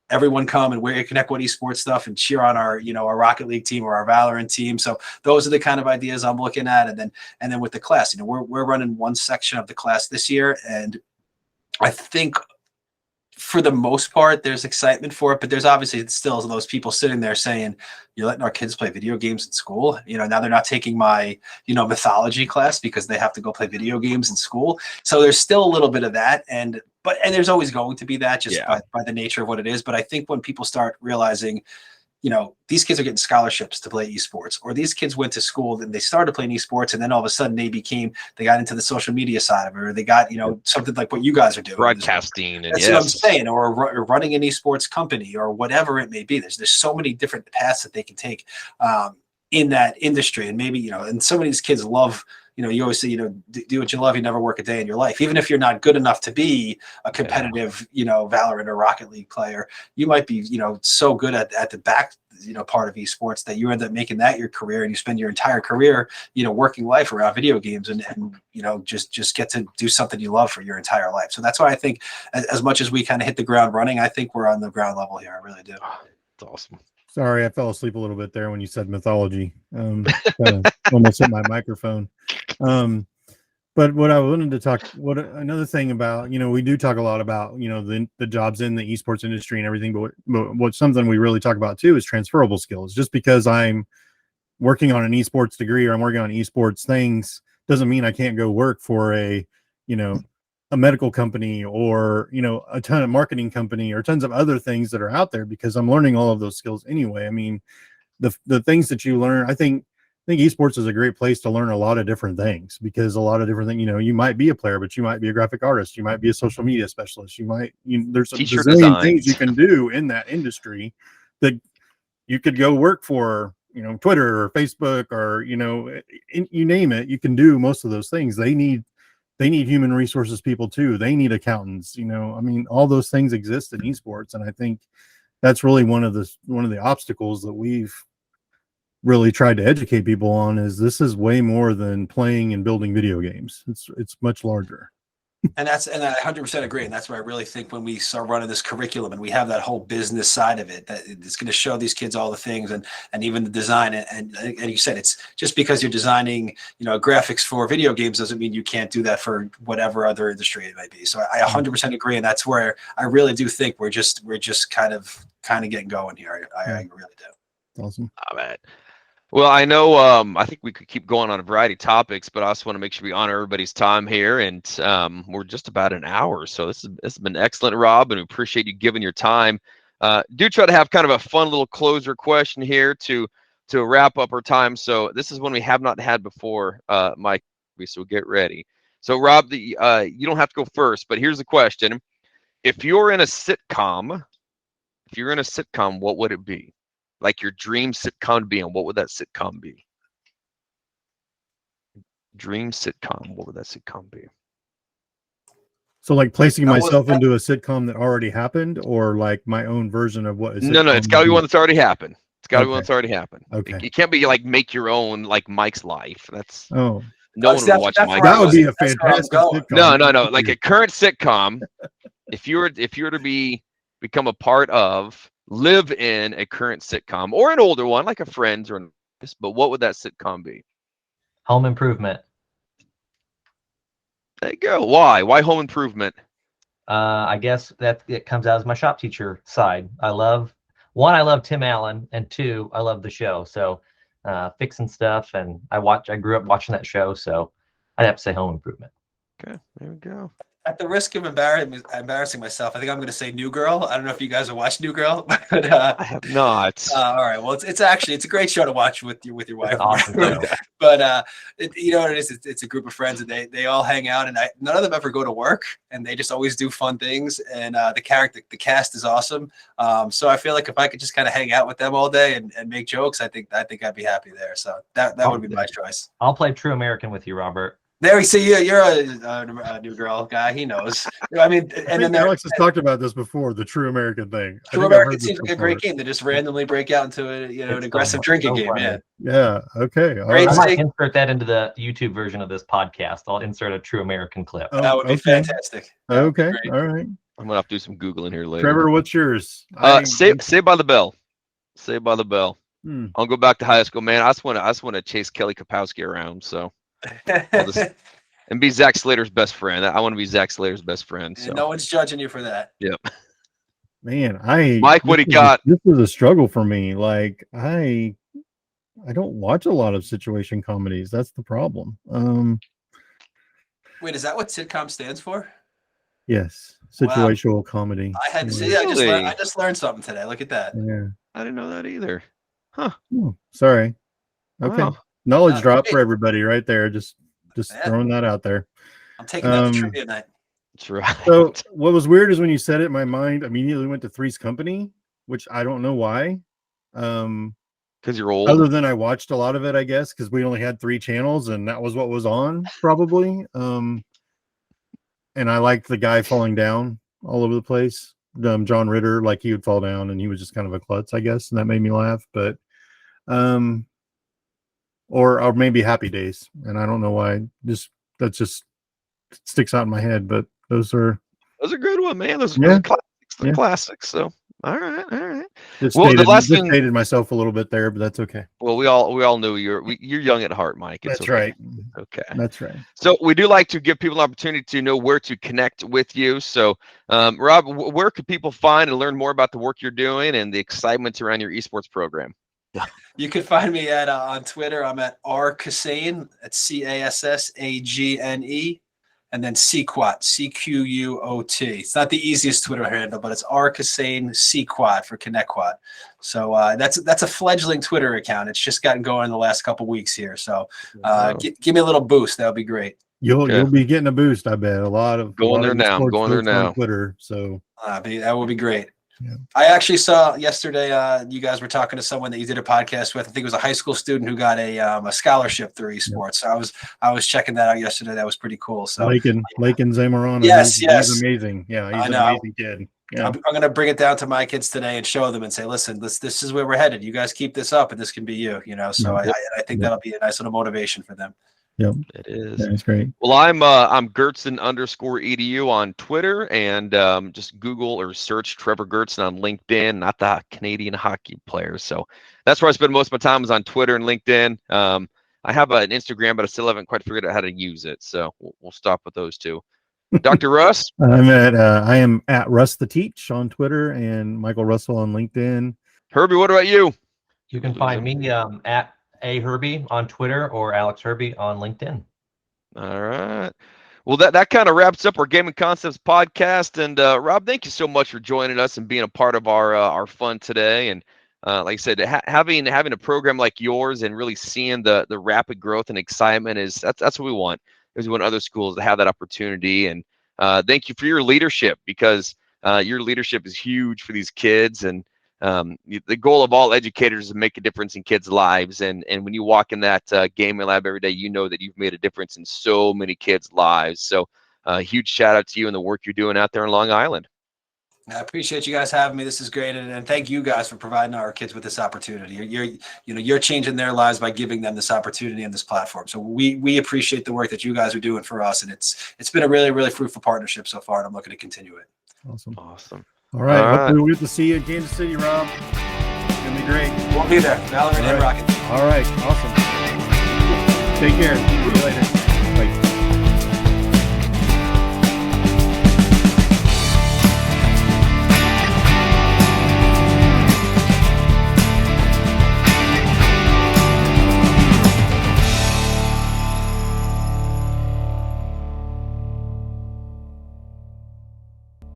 Everyone come and wear your Connetquot Esports stuff and cheer on our, our Rocket League team or our Valorant team. So those are the kind of ideas I'm looking at. And then with the class, we're running one section of the class this year, and I think for the most part, there's excitement for it, but there's obviously still those people sitting there saying, you're letting our kids play video games in school. Now they're not taking my, mythology class because they have to go play video games in school. So there's still a little bit of that. And there's always going to be that just by the nature of what it is. But I think when people start realizing, these kids are getting scholarships to play esports, or these kids went to school and they started playing esports, and then all of a sudden they got into the social media side of it, or they got, something like what you guys are doing. Broadcasting. That's what I'm saying, or running an esports company or whatever it may be. There's so many different paths that they can take in that industry. And maybe, and some of these kids love, you always say, do what you love. You never work a day in your life. Even if you're not good enough to be a competitive, Valorant or Rocket League player, you might be, so good at the back, part of esports that you end up making that your career, and you spend your entire career, working life around video games and just get to do something you love for your entire life. So that's why I think as much as we kind of hit the ground running, I think we're on the ground level here. I really do. That's awesome. Sorry, I fell asleep a little bit there when you said mythology. Almost hit my microphone. But what I wanted to talk, another thing about, we do talk a lot about, the jobs in the esports industry and everything, but what's something we really talk about too is transferable skills. Just because I'm working on an esports degree or I'm working on esports things doesn't mean I can't go work for a medical company or, a ton of marketing company or tons of other things that are out there, because I'm learning all of those skills anyway. I mean, the things that you learn, I think esports is a great place to learn a lot of different things, because a lot of different things, you might be a player, but you might be a graphic artist, you might be a social media specialist, there's a T-shirt bazillion things you designs. can do in that industry that you could go work for, Twitter or Facebook or, you name it, you can do most of those things. They need human resources people too. They need accountants, all those things exist in esports. And I think that's really one of the obstacles that we've really tried to educate people on, is this is way more than playing and building video games. It's much larger. And I 100% agree. And that's why I really think when we start running this curriculum and we have that whole business side of it, that it's going to show these kids all the things and even the design. And you said, it's just because you're designing, graphics for video games doesn't mean you can't do that for whatever other industry it might be. So I 100% agree. And that's where I really do think we're just kind of getting going here. I really do. Awesome. All right. Well, I know, I think we could keep going on a variety of topics, but I also want to make sure we honor everybody's time here. And we're just about an hour. So this has been excellent, Rob, and we appreciate you giving your time. Do try to have kind of a fun little closer question here to wrap up our time. So this is one we have not had before, Mike, so get ready. So, Rob, you don't have to go first, but here's the question. If you're in a sitcom, what would it be? Like your dream sitcom to be on, what would that sitcom be? Dream sitcom, what would that sitcom be? So like placing myself into a sitcom that already happened, or like my own version of what is No, it's got to be one that's already happened. It's got to be one that's already happened. Okay. It can't be like make your own, like Mike's life. That's no one would watch Mike. That would be a fantastic sitcom. No. Like a current sitcom, if you were to become a part of, live in a current sitcom or an older one like a Friends or this, but what would that sitcom be? Home Improvement. There you go. Why Home Improvement? I guess that it comes out as my shop teacher side. I love Tim Allen, and two, I love the show. So fixing stuff, and I grew up watching that show, so I'd have to say Home Improvement. Okay, there we go. At the risk of embarrassing myself, I think I'm going to say New Girl. I don't know if you guys have watched New Girl, but I have not. All right. Well, it's a great show to watch with your wife. Awesome. But you know what it is? It's a group of friends, and they all hang out, and none of them ever go to work, and they just always do fun things. And the cast is awesome. So I feel like if I could just kind of hang out with them all day and make jokes, I think I'd be happy there. So that would be my choice. I'll play True American with you, Robert. There we see you. You're a New Girl guy. He knows. I mean, and then Alex has talked about this before. The True American thing. True American seems like a great game. They just randomly break out into an aggressive drinking game. Funny. Yeah. Okay. All Great. right. I might insert that into the YouTube version of this podcast. I'll insert a True American clip. That would be fantastic. Okay. All right. I'm gonna have to do some Googling here later. Trevor, what's yours? Saved by the Bell. Saved by the Bell. Hmm. I'll go back to high school, man. I just want to chase Kelly Kapowski around. So I'll just. And be Zach Slater's best friend. I want to be Zach Slater's best friend. So. No one's judging you for that. Yep. Man, Mike, what do you got? This was a struggle for me. Like I don't watch a lot of situation comedies. That's the problem. Wait, is that what sitcom stands for? Yes, situational comedy. I had to say, I just learned something today. Look at that. Yeah. I didn't know that either. Huh. Oh, sorry. Okay. Wow. Knowledge drop for everybody right there. Just throwing that out there. I'm taking that to trivia night. That's right. So what was weird is when you said it, my mind immediately went to Three's Company, which I don't know why. Because you're old. Other than I watched a lot of it, I guess, because we only had 3 channels and that was what was on, probably. And I liked the guy falling down all over the place. John Ritter, like he would fall down and he was just kind of a klutz, I guess, and that made me laugh. But or maybe Happy Days, and I don't know why. That just sticks out in my head. But those are good one, man. Those are classics. They're classics. So all right. Just dated myself a little bit there, but that's okay. Well, we all knew you're young at heart, Mike. It's that's right. Okay, that's right. So we do like to give people an opportunity to know where to connect with you. So, Rob, where could people find and learn more about the work you're doing and the excitement around your esports program? You can find me on Twitter. I'm at R Cassagne. That's Cassagne. and then Cquot, Cquot. It's not the easiest Twitter handle, but it's R Cassagne Cquot for Connetquot. So that's a fledgling Twitter account. It's just gotten going in the last couple weeks here. So give me a little boost. That would be great. You'll be getting a boost, I bet. A lot of going there now. I'm going there now. On Twitter, so that would be great. Yeah. I actually saw yesterday. You guys were talking to someone that you did a podcast with. I think it was a high school student who got a scholarship through esports. Yeah. So I was checking that out yesterday. That was pretty cool. So Lakin Zamorano. Yes. He's amazing. Yeah, he's an amazing kid. Yeah. I'm going to bring it down to my kids today and show them and say, listen, this is where we're headed. You guys keep this up, and this can be you. So I think that'll be a nice little motivation for them. Yep, it is. That's great. Well, I'm Goertzen_edu on Twitter, and just Google or search Trevor Goertzen on LinkedIn, not the Canadian hockey player. So that's where I spend most of my time, is on Twitter and LinkedIn. I have an Instagram, but I still haven't quite figured out how to use it. So we'll stop with those two. Dr. Russ? I am at Russ the Teach on Twitter and Michael Russell on LinkedIn. Herbie, what about you? You can find me at A Herbie on Twitter or Alex Herbie on LinkedIn. All right. Well, that kind of wraps up our Gaming Concepts podcast. And Rob, thank you so much for joining us and being a part of our fun today. And like I said, having a program like yours and really seeing the rapid growth and excitement that's what we want. We want other schools to have that opportunity. And thank you for your leadership, because your leadership is huge for these kids. And the goal of all educators is to make a difference in kids' lives. And when you walk in that gaming lab every day, you know that you've made a difference in so many kids' lives. So huge shout out to you and the work you're doing out there in Long Island. I appreciate you guys having me. This is great, and thank you guys for providing our kids with this opportunity. You're changing their lives by giving them this opportunity and this platform. So we appreciate the work that you guys are doing for us, and it's been a really, really fruitful partnership so far, and I'm looking to continue it. Awesome. All right. right. Hopefully we'll get to see you in Kansas City, Rob. It's gonna be great. We'll be there. Valorant and Rocket. All right. Awesome. Take care. See you later. Bye.